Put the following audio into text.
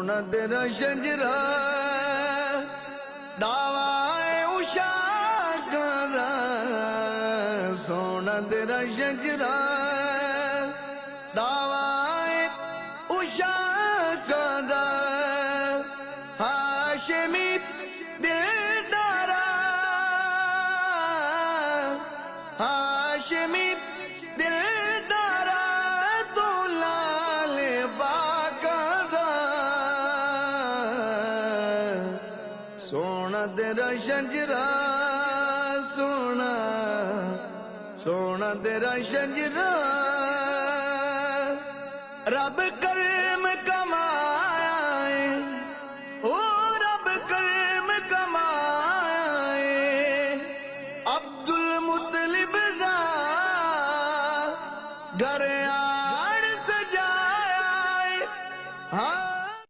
सोना तेरा शजरा दावाए उषा करा सोना तेरा शजरा दावाए उषा करा हाशमी दिलदारा हाशमी दिलदारा तू लाल बाकरा सोना तेरा शजरा सोना सोना तेरा शजरा रब